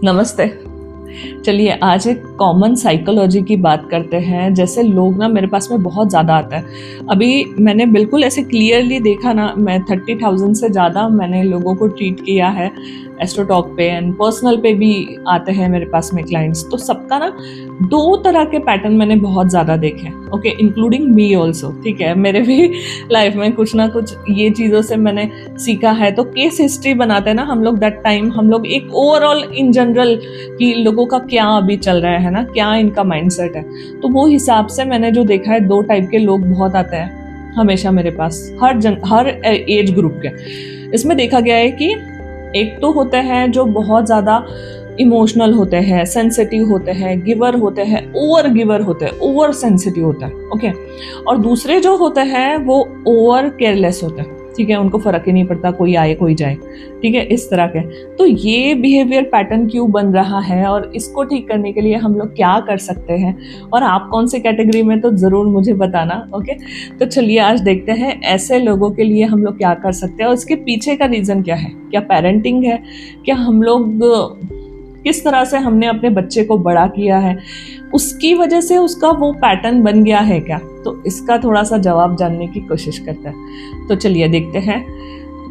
नमस्ते। चलिए आज एक कॉमन साइकोलॉजी की बात करते हैं। जैसे लोग ना मेरे पास में बहुत ज़्यादा आता है। अभी मैंने बिल्कुल ऐसे क्लियरली देखा ना, मैं 30,000 से ज़्यादा मैंने लोगों को ट्रीट किया है एस्ट्रोटॉक पे एंड पर्सनल पे भी आते हैं मेरे पास में क्लाइंट्स। तो सबका ना दो तरह के पैटर्न मैंने बहुत ज़्यादा देखे हैं, ओके, इंक्लूडिंग मी ऑल्सो। ठीक है, मेरे भी लाइफ में कुछ ना कुछ ये चीज़ों से मैंने सीखा है। तो केस हिस्ट्री बनाते हैं ना हम लोग, दैट टाइम हम लोग एक ओवरऑल इन जनरल कि लोगों का क्या अभी चल रहा है ना, क्या इनका माइंडसेट है। तो वो हिसाब से मैंने जो देखा है, दो टाइप के लोग बहुत आते हैं हमेशा मेरे पास, हर एज ग्रुप के। इसमें देखा गया है कि एक तो होते हैं जो बहुत ज़्यादा इमोशनल होते हैं, सेंसिटिव होते हैं, गिवर होते हैं, ओवर गिवर होते हैं, ओवर सेंसिटिव होता है, ओके। और दूसरे जो होते हैं वो ओवर केयरलेस होते हैं, ठीक है, उनको फर्क ही नहीं पड़ता कोई आए कोई जाए, ठीक है, इस तरह के। तो ये बिहेवियर पैटर्न क्यों बन रहा है और इसको ठीक करने के लिए हम लोग क्या कर सकते हैं, और आप कौन से कैटेगरी में, तो ज़रूर मुझे बताना, ओके। तो चलिए आज देखते हैं ऐसे लोगों के लिए हम लोग क्या कर सकते हैं और इसके पीछे का रीज़न क्या है। क्या पेरेंटिंग है, क्या हम लोग किस तरह से हमने अपने बच्चे को बड़ा किया है, उसकी वजह से उसका वो पैटर्न बन गया है क्या। तो इसका थोड़ा सा जवाब जानने की कोशिश करते हैं। तो चलिए देखते हैं।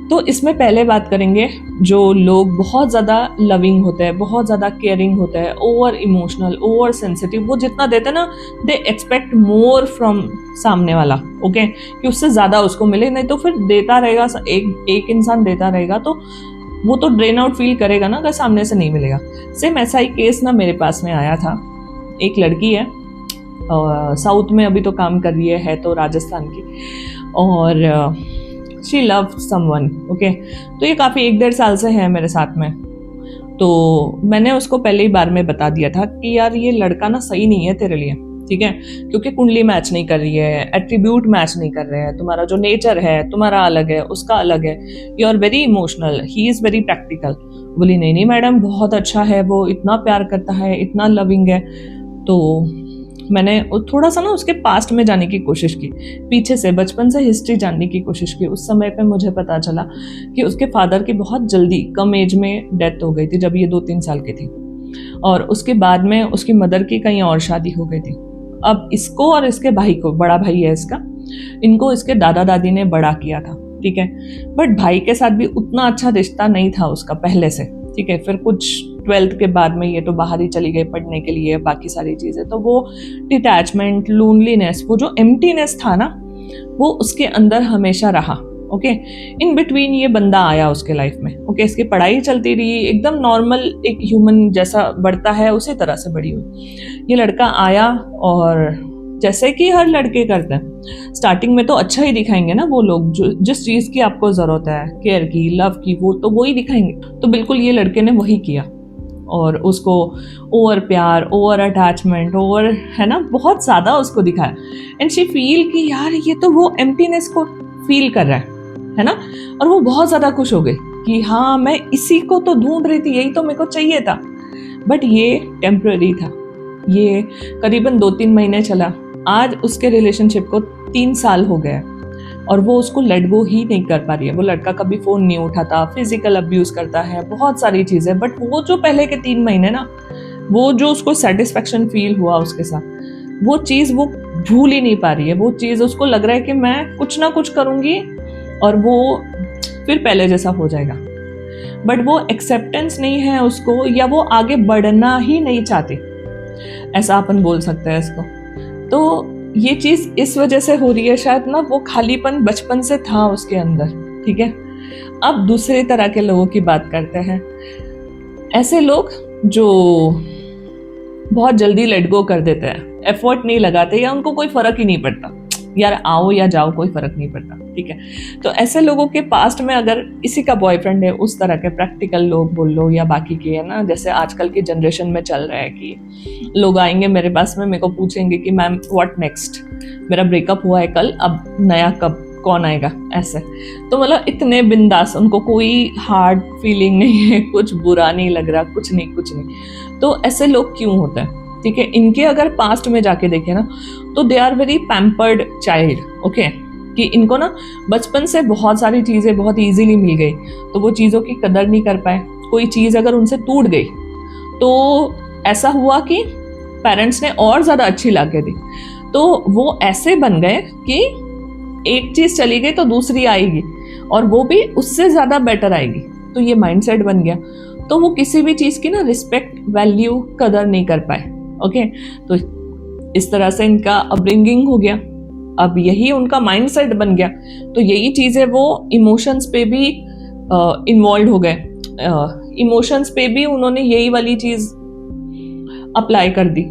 तो इसमें पहले बात करेंगे जो लोग बहुत ज़्यादा लविंग होते हैं, बहुत ज़्यादा केयरिंग होते हैं, ओवर इमोशनल, ओवर सेंसिटिव। वो जितना देते हैं ना, दे एक्सपेक्ट मोर फ्रॉम सामने वाला, ओके, कि उससे ज़्यादा उसको मिले। नहीं तो फिर देता रहेगा, एक इंसान देता रहेगा तो वो तो ड्रेन आउट फील करेगा ना अगर सामने से नहीं मिलेगा। सेम ऐसा ही केस ना मेरे पास में आया था। एक लड़की है, साउथ में अभी तो काम कर रही है तो राजस्थान की, और शी लव समवन, ओके। तो ये काफ़ी 1-1.5 साल से है मेरे साथ में। तो मैंने उसको पहले ही बार में बता दिया था कि यार ये लड़का ना सही नहीं है तेरे लिए, ठीक है, क्योंकि कुंडली मैच नहीं कर रही है, एट्रीब्यूट मैच नहीं कर रहे हैं, तुम्हारा जो नेचर है तुम्हारा अलग है, उसका अलग है, you are very emotional, he is very practical. बोली नहीं मैडम, बहुत अच्छा है, वो इतना प्यार करता है, इतना लविंग है। तो मैंने थोड़ा सा ना उसके पास्ट में जाने की कोशिश की, पीछे से बचपन से हिस्ट्री जानने की कोशिश की। उस समय पे मुझे पता चला कि उसके फादर की बहुत जल्दी कम एज में डेथ हो गई थी, जब ये 2-3 साल की थी, और उसके बाद में उसकी मदर की कहीं और शादी हो गई थी। अब इसको और इसके भाई को, बड़ा भाई है इसका, इनको इसके दादा दादी ने बड़ा किया था, ठीक है। बट भाई के साथ भी उतना अच्छा रिश्ता नहीं था उसका पहले से, ठीक है। फिर कुछ 12th के बाद में ये तो बाहर ही चली गई पढ़ने के लिए, बाकी सारी चीज़ें। तो वो डिटैचमेंट, लोनलीनेस, वो जो एम्प्टीनेस था ना, वो उसके अंदर हमेशा रहा, ओके। इन बिटवीन ये बंदा आया उसके लाइफ में, ओके। इसकी पढ़ाई चलती रही, एकदम नॉर्मल एक ह्यूमन जैसा बढ़ता है उसी तरह से बड़ी हुई। ये लड़का आया और जैसे कि हर लड़के करते हैं, स्टार्टिंग में तो अच्छा ही दिखाएंगे ना वो लोग, जो जिस चीज़ की आपको ज़रूरत है, केयर की, लव की, वो तो वो ही दिखाएंगे। तो बिल्कुल ये लड़के ने वही किया, और उसको ओवर प्यार, ओवर अटैचमेंट, ओवर, है ना, बहुत ज़्यादा उसको दिखाया। एंड शी फील कि यार ये तो वो एम्प्टीनेस को फील कर रहा है ना। और वो बहुत ज़्यादा खुश हो गई कि हाँ, मैं इसी को तो ढूंढ रही थी, यही तो मेरे को चाहिए था। बट ये टेम्पररी था। ये करीबन 2-3 महीने चला। आज उसके रिलेशनशिप को 3 साल हो गए और वो उसको लेट गो ही नहीं कर पा रही है। वो लड़का कभी फ़ोन नहीं उठाता, फिजिकल अब्यूज़ करता है, बहुत सारी चीज़ें। बट वो जो पहले के 3 महीने ना, वो जो उसको सेटिस्फेक्शन फील हुआ उसके साथ, वो चीज़ वो भूल ही नहीं पा रही है। वो चीज़ उसको लग रहा है कि मैं कुछ ना कुछ करूँगी और वो फिर पहले जैसा हो जाएगा। बट वो एक्सेप्टेंस नहीं है उसको, या वो आगे बढ़ना ही नहीं चाहती, ऐसा अपन बोल सकते हैं इसको। तो ये चीज़ इस वजह से हो रही है शायद ना, वो खालीपन बचपन से था उसके अंदर, ठीक है। अब दूसरे तरह के लोगों की बात करते हैं। ऐसे लोग जो बहुत जल्दी लेट गो कर देते हैं, एफर्ट नहीं लगाते, या उनको कोई फर्क ही नहीं पड़ता, यार आओ या जाओ कोई फर्क नहीं पड़ता, ठीक है। तो ऐसे लोगों के पास्ट में अगर इसी का बॉयफ्रेंड है, उस तरह के प्रैक्टिकल लोग बोल लो, या बाकी के, है ना, जैसे आजकल की जनरेशन में चल रहा है कि लोग आएंगे मेरे पास में, मेरे को पूछेंगे कि मैम व्हाट नेक्स्ट, मेरा ब्रेकअप हुआ है कल, अब नया कब, कौन आएगा, ऐसे। तो मतलब इतने बिंदास, उनको कोई हार्ड फीलिंग नहीं है, कुछ बुरा नहीं लग रहा, कुछ नहीं। तो ऐसे लोग क्यों होते हैं, ठीक है। इनके अगर पास्ट में जाके देखें ना, तो they are very pampered child, okay, कि इनको ना बचपन से बहुत सारी चीज़ें बहुत इजीली मिल गई, तो वो चीज़ों की कदर नहीं कर पाए। कोई चीज़ अगर उनसे टूट गई तो ऐसा हुआ कि पेरेंट्स ने और ज़्यादा अच्छी ला के दी, तो वो ऐसे बन गए कि एक चीज़ चली गई तो दूसरी आएगी, और वो भी उससे ज़्यादा बेटर आएगी। तो ये माइंडसेट बन गया, तो वो किसी भी चीज़ की ना रिस्पेक्ट, वैल्यू, कदर नहीं कर पाए। ओके, तो इस तरह से इनका अपब्रिंगिंग हो गया, अब यही उनका माइंडसेट बन गया। तो यही चीज़ें वो इमोशंस पे भी इन्वॉल्व हो गए, इमोशंस पे भी उन्होंने यही वाली चीज़ अप्लाई कर दी।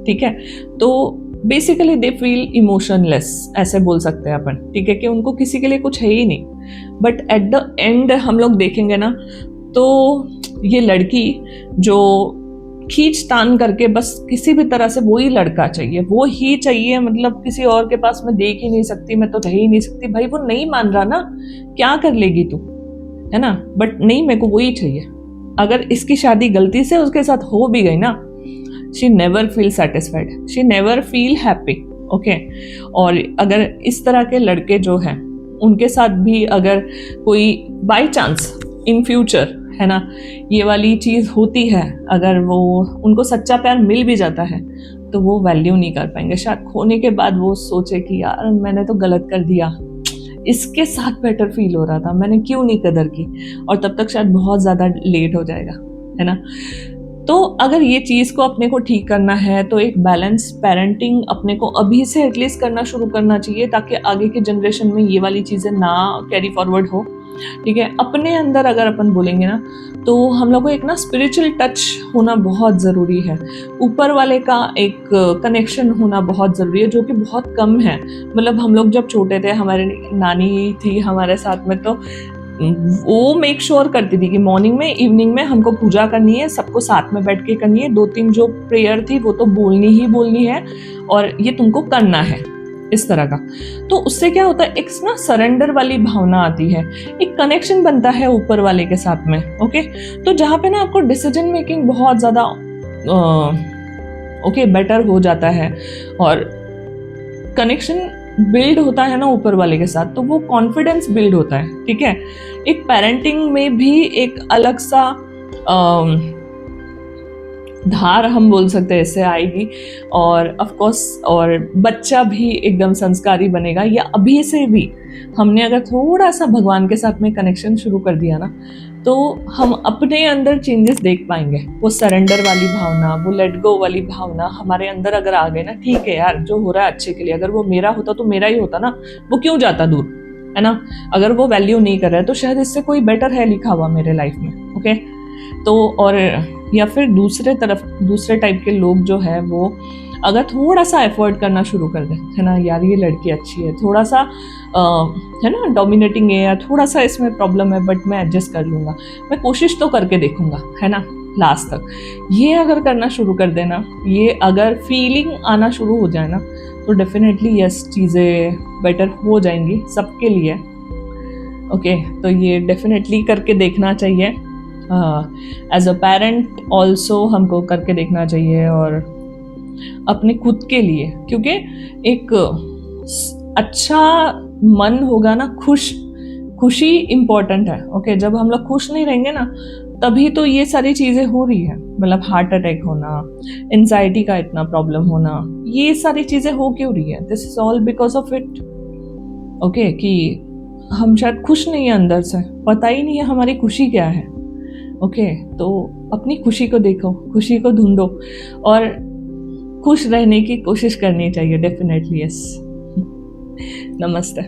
ठीक है, तो बेसिकली दे फील इमोशनलेस, ऐसे बोल सकते हैं अपन। ठीक है, कि उनको किसी के लिए कुछ है ही नहीं। बट एट द एंड हम लोग देखेंगे ना, तो ये लड़की जो खींच तान करके बस किसी भी तरह से वही लड़का चाहिए, वो ही चाहिए, मतलब किसी और के पास मैं देख ही नहीं सकती, मैं तो रह ही नहीं सकती। भाई वो नहीं मान रहा ना, क्या कर लेगी तू, है ना? बट नहीं, मेरे को वही चाहिए। अगर इसकी शादी गलती से उसके साथ हो भी गई ना, she never feel satisfied, she never feel happy. Okay, और अगर इस तरह के लड़के जो हैं उनके साथ भी अगर कोई बाय चांस इन फ्यूचर, है ना, ये वाली चीज़ होती है, अगर वो उनको सच्चा प्यार मिल भी जाता है, तो वो वैल्यू नहीं कर पाएंगे। शायद खोने के बाद वो सोचे कि यार मैंने तो गलत कर दिया, इसके साथ बेटर फील हो रहा था, मैंने क्यों नहीं कदर की, और तब तक शायद बहुत ज़्यादा लेट हो जाएगा, है ना? तो अगर ये चीज़ को अपने को ठीक करना है, तो एक बैलेंस पेरेंटिंग अपने को अभी से एटलीस्ट करना शुरू करना चाहिए, ताकि आगे के जनरेशन में ये वाली चीज़ें ना कैरी फॉरवर्ड हो। ठीक है, अपने अंदर अगर अपन बोलेंगे ना, तो हम लोग को एक ना स्पिरिचुअल टच होना बहुत ज़रूरी है, ऊपर वाले का एक कनेक्शन होना बहुत ज़रूरी है, जो कि बहुत कम है। मतलब हम लोग जब छोटे थे, हमारी नानी थी हमारे साथ में, तो वो मेक श्योर करती थी कि मॉर्निंग में, इवनिंग में हमको पूजा करनी है, सबको साथ में बैठ के करनी है, 2-3 जो प्रेयर थी वो तो बोलनी ही बोलनी है, और ये तुमको करना है, इस तरह का। तो उससे क्या होता है, एक ना सरेंडर वाली भावना आती है, एक कनेक्शन बनता है ऊपर वाले के साथ में। ओके, तो जहाँ पे ना आपको डिसीजन मेकिंग बहुत ज़्यादा बेटर हो जाता है, और कनेक्शन बिल्ड होता है ना ऊपर वाले के साथ, तो वो कॉन्फिडेंस बिल्ड होता है। ठीक है, एक पेरेंटिंग में भी एक अलग सा धार हम बोल सकते हैं इससे आएगी, और ऑफ कोर्स और बच्चा भी एकदम संस्कारी बनेगा। या अभी से भी हमने अगर थोड़ा सा भगवान के साथ में कनेक्शन शुरू कर दिया ना, तो हम अपने अंदर चेंजेस देख पाएंगे। वो सरेंडर वाली भावना, वो लेट गो वाली भावना हमारे अंदर अगर आ गए ना, ठीक है यार, जो हो रहा है अच्छे के लिए, अगर वो मेरा होता तो मेरा ही होता ना, वो क्यों जाता दूर, है ना? अगर वो वैल्यू नहीं कर रहा है, तो शायद इससे कोई बेटर है लिखा हुआ मेरे लाइफ में। ओके, तो और या फिर दूसरे टाइप के लोग जो है, वो अगर थोड़ा सा एफर्ट करना शुरू कर दे, है ना, यार ये लड़की अच्छी है, थोड़ा सा है ना, डोमिनेटिंग है, या थोड़ा सा इसमें प्रॉब्लम है, बट मैं एडजस्ट कर लूँगा, मैं कोशिश तो करके देखूँगा, है ना, लास्ट तक, ये अगर करना शुरू कर देना, ये अगर फीलिंग आना शुरू हो जाए ना, तो डेफिनेटली यस, चीज़ें बेटर हो जाएंगी सबके लिए। ओके, तो ये डेफिनेटली करके देखना चाहिए, एज अ पेरेंट ऑल्सो हमको करके देखना चाहिए, और अपने खुद के लिए, क्योंकि एक अच्छा मन होगा ना, खुशी इम्पोर्टेंट है। ओके, जब हम लोग खुश नहीं रहेंगे ना, तभी तो ये सारी चीज़ें हो रही है, मतलब हार्ट अटैक होना, एंजाइटी का इतना प्रॉब्लम होना, ये सारी चीज़ें हो क्यों रही है? This is all because of it. Okay, कि हम शायद खुश नहीं है अंदर से, पता ही नहीं है हमारी खुशी क्या है। ओके, तो अपनी खुशी को देखो, खुशी को ढूंढो, और खुश रहने की कोशिश करनी चाहिए डेफिनेटली। यस, नमस्ते।